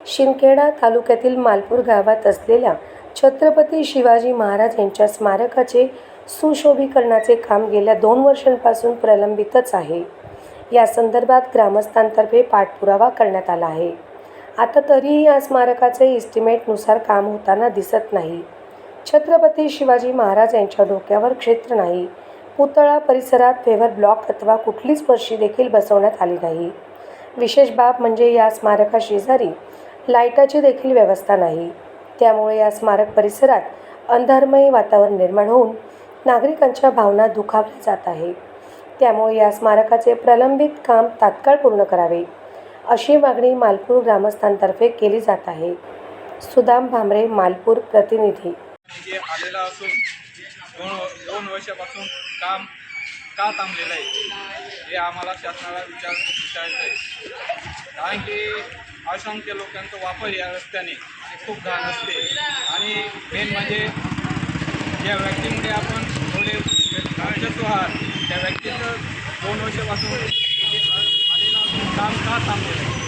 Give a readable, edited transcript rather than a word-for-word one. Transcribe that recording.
शिंदखेडा तालुक्यातील मालपूर गावात असलेल्या छत्रपती शिवाजी महाराज यांच्या स्मारकाचे सुशोभीकरणाचे काम गेल्या 2 वर्षांपासून प्रलंबितच आहे. या संदर्भात ग्रामस्थांतर्फे पाठपुरावा करण्यात आला आहे. आता तरीही या स्मारकाचे इस्टिमेटनुसार काम होताना दिसत नाही. छत्रपती शिवाजी महाराज यांच्या डोक्यावर क्षेत्र नाही. पुतळा परिसरात पेव्हर ब्लॉक अथवा कुठलीच फरशी देखील बसवण्यात आली नाही. विशेष बाब म्हणजे या स्मारकाशेजारी लाईटाची देखील व्यवस्था नाही. त्यामुळे या स्मारक परिसरात अंधारमय वातावरण निर्माण होऊन नागरिकांच्या भावना दुखावल्या जात आहे. त्यामुळे या स्मारकाचे प्रलंबित काम तात्काळ पूर्ण करावे अशी मागणी मालपूर ग्रामस्थांतर्फे केली जात आहे. सुदाम भामरे, मालपूर प्रतिनिधी. आलेला असून दोन वर्षापासून काम का थांबलेलं आहे हे आम्हाला शासनाला विचारायचं आहे. कारण की असंख्य लोकांचा वापर या रस्त्याने खूप घाण असते आणि मेन म्हणजे ज्या व्यक्तीमुळे आपण थोडे वर्चस्व आहात त्या व्यक्तीचं 2 वर्षापासून आलेलं असून काम का थांबलेलं आहे.